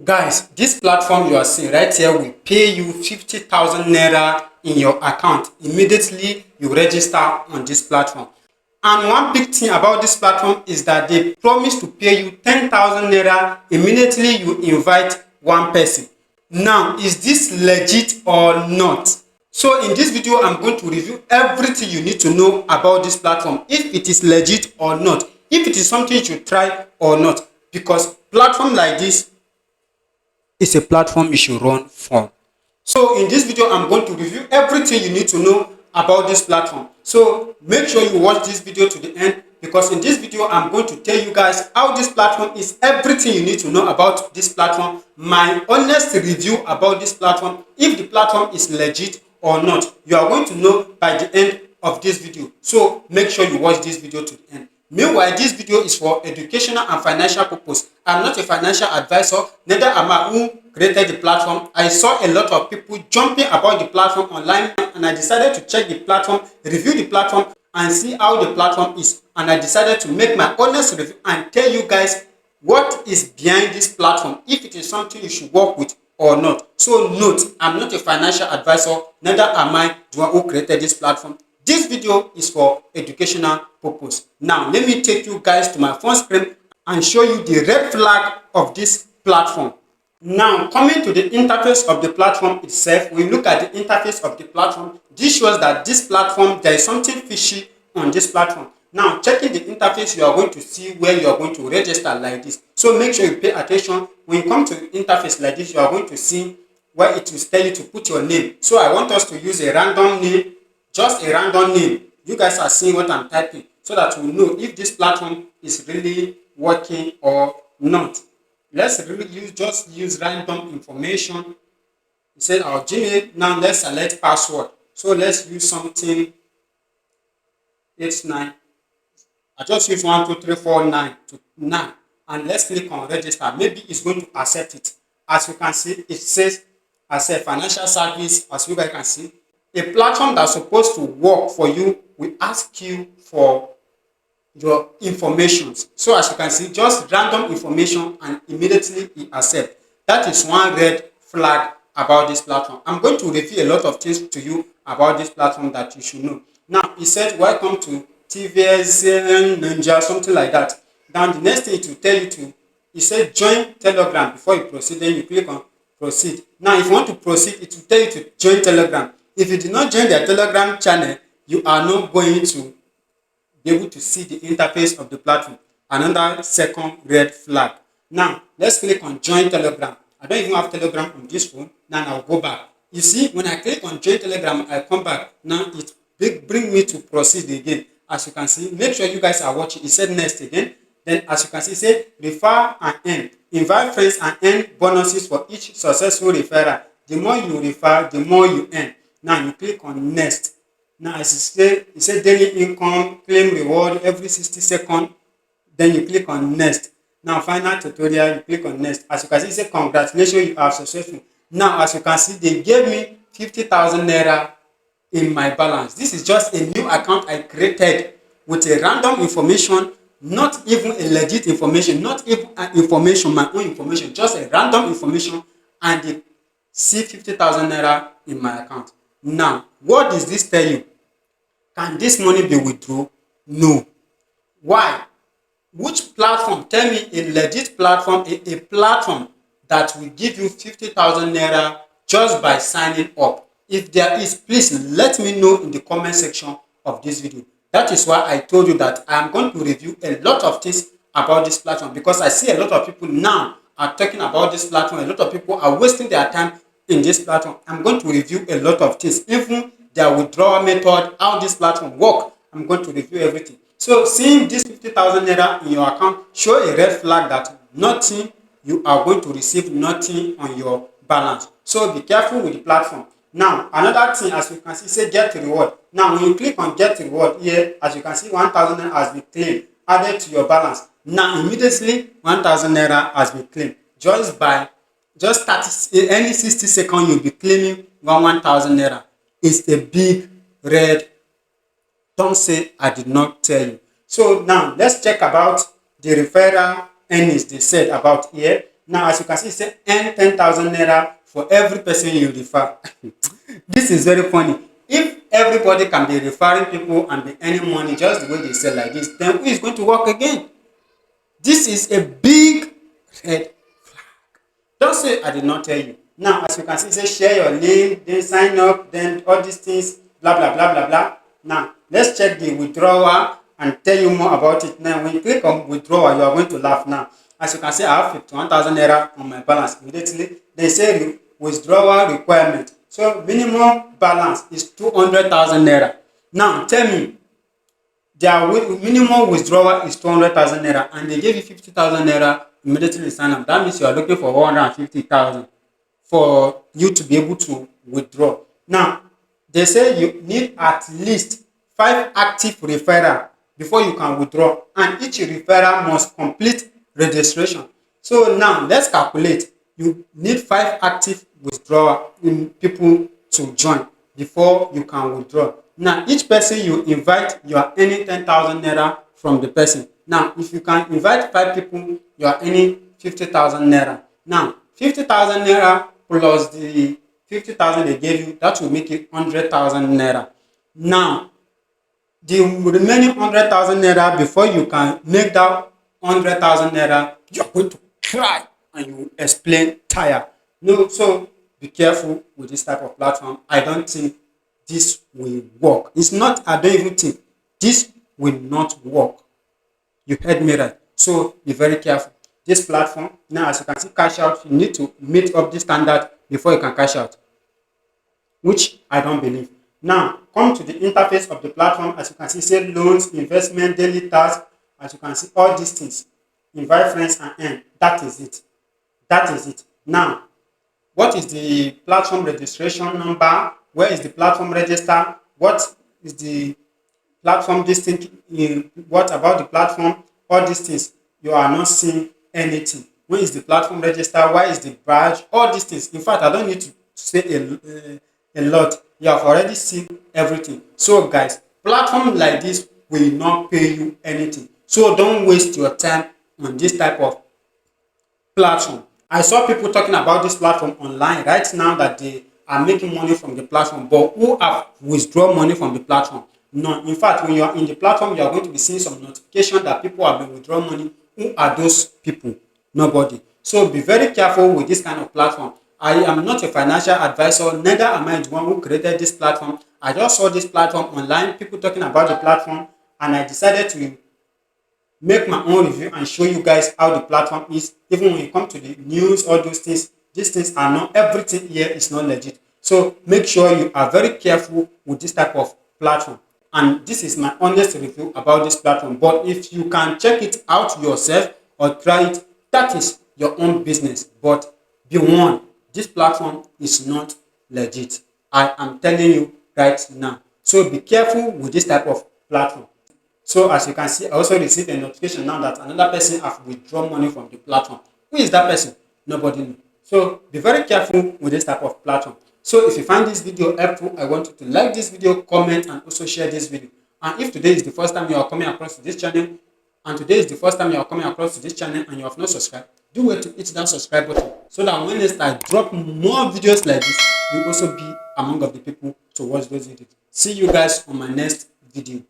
Guys, this platform you are seeing right here will pay you 50,000 naira in your account immediately you register on this platform. And one big thing about this platform is that they promise to pay you 10,000 naira immediately you invite one person. Now, is this legit or not? So in this video, I'm going to review everything you need to know about this platform, if it is legit or not, if it is something you should try or not, because platform like this is a platform you should run from. So in this video, I'm going to review everything you need to know about this platform. So make sure you watch this video to the end, because in this video, I'm going to tell you guys how this platform is, everything you need to know about this platform, my honest review about this platform, if the platform is legit or not. You are going to know by the end of this video. So make sure you watch this video to the end. Meanwhile, this video is for educational and financial purpose. I'm not a financial advisor, neither am I who created the platform. I saw a lot of people jumping about the platform online, and I decided to check the platform, review the platform, and see how the platform is. And I decided to make my honest review and tell you guys what is behind this platform, if it is something you should work with or not. So note, I'm not a financial advisor, neither am I the one who created this platform. This video is for educational purpose. Now, let me take you guys to my phone screen and show you the red flag of this platform. Now, coming to the interface of the platform itself, we look at the interface of the platform. This shows that this platform, there is something fishy on this platform. Now, checking the interface, you are going to see where you are going to register like this. So make sure you pay attention. When you come to the interface like this, you are going to see where it will tell you to put your name. So I want us to use a random name, just a random name. You guys are seeing what I'm typing, so that we'll know if this platform is really working or not. Let's really use random information. It said our Gmail. Now let's select password. So let's use something 89. I just use 12349 to 9, and let's click on register. Maybe it's going to accept it. As you can see, it says accept financial service. As you guys can see, a platform that's supposed to work for you will ask you for your information. So as you can see, just random information, and immediately it accepts. That is one red flag about this platform. I'm going to reveal a lot of things to you about this platform that you should know. Now, it said welcome to Tivexx9ja, something like that. Then the next thing it will tell you to, it said join Telegram. Before you proceed, then you click on proceed. Now, if you want to proceed, it will tell you to join Telegram. If you did not join their Telegram channel, you are not going to be able to see the interface of the platform. Another second red flag. Now, let's click on join Telegram. I don't even have Telegram on this phone. Now I'll go back. You see, when I click on join Telegram, I come back. Now it bring me to proceed again. As you can see, make sure you guys are watching. It said next again. Then as you can see, it said refer and earn. Invite friends and earn bonuses for each successful referral. The more you refer, the more you earn. Now you click on next. Now as it said daily income, claim reward every 60 seconds. Then you click on next. Now final tutorial, you click on next. As you can see, it says congratulations, you are successful. Now as you can see, they gave me 50,000 naira in my balance. This is just a new account I created with a random information, not even a legit information, not even information, my own information, just a random information, and they see 50,000 naira in my account. Now, what does this tell you? Can this money be withdrawn? No. Why? Which platform? Tell me a legit platform, a platform that will give you 50,000 naira just by signing up. If there is, please let me know in the comment section of this video. That is why I told you that I am going to review a lot of things about this platform, because I see a lot of people now are talking about this platform. A lot of people are wasting their time in this platform. I'm going to review a lot of things, even their withdrawal method, how this platform works. I'm going to review everything. So seeing this 50,000 naira in your account show a red flag that nothing, you are going to receive nothing on your balance. So be careful with the platform. Now, another thing, as you can see, say get reward. Now, when you click on get reward here, as you can see, 1,000 naira has been claimed, added to your balance. Now, immediately, 1,000 naira has been claimed. Just 30, any 60 seconds, you'll be claiming 1,000 naira. It's a big red. Don't say I did not tell you. So now, let's check about the referral earnings they said about here. Now, as you can see, it says earn 10,000 naira for every person you refer. This is very funny. If everybody can be referring people and be earning money just the way they say like this, then who is going to work again? This is a big red. Don't say I did not tell you. Now, as you can see, it says share your name, then sign up, then all these things, blah, blah, blah, blah, blah. Now, let's check the withdrawal and tell you more about it. Now, when you click on withdrawal, you are going to laugh now. As you can see, I have 51,000 naira on my balance immediately. They say withdrawal requirement. So, minimum balance is 200,000 naira. Now, tell me, their minimum withdrawal is 200,000 naira and they gave you 50,000 naira immediately sign up. That means you are looking for 150,000 for you to be able to withdraw. Now, they say you need at least 5 active referral before you can withdraw, and each referral must complete registration. So now let's calculate. You need 5 active withdrawal in people to join before you can withdraw. Now, each person you invite, you are earning 10,000 naira from the person. Now, if you can invite 5 people, you are earning 50,000 naira. Now, 50,000 naira plus the 50,000 they gave you, that will make it 100,000 naira. Now, the remaining 100,000 naira, before you can make that 100,000 naira, you're going to cry and you will explain tire. No, so be careful with this type of platform. I don't think this will work. It's not, I don't even think this will not work. You heard me right. So be very careful. This platform, now as you can see, cash out, you need to meet up this standard before you can cash out, which I don't believe. Now, come to the interface of the platform. As you can see, say loans, investment, daily tasks. As you can see, all these things. Invite friends and earn. That is it. That is it. Now, what is the platform registration number? Where is the platform register? What is the platform this thing? What about the platform? All these things. You are not seeing anything. Where is the platform register? Why is the badge? All these things. In fact, I don't need to say a lot. You have already seen everything. So guys, platform like this will not pay you anything. So don't waste your time on this type of platform. I saw people talking about this platform online right now that they are making money from the platform, but who have withdrawn money from the platform? No. In fact, when you are in the platform, you are going to be seeing some notification that people have been withdrawing money. Who are those people? Nobody. So be very careful with this kind of platform. I am not a financial advisor, neither am I the one who created this platform. I just saw this platform online, people talking about the platform, and I decided to make my own review and show you guys how the platform is. Even when you come to the news, all those things, these things are not, everything here is not legit. So make sure you are very careful with this type of platform. And this is my honest review about this platform. But if you can check it out yourself or try it, that is your own business. But be warned, this platform is not legit. I am telling you right now. So be careful with this type of platform. So as you can see, I also received a notification now that another person have withdrawn money from the platform. Who is that person? Nobody knows. So be very careful with this type of platform. So if you find this video helpful, I want you to like this video, comment, and also share this video. And if today is the first time you are coming across to this channel, and today is the first time you are coming across to this channel and you have not subscribed, do wait to hit that subscribe button so that when next I drop more videos like this, you also be among of the people to watch those videos. See you guys on my next video.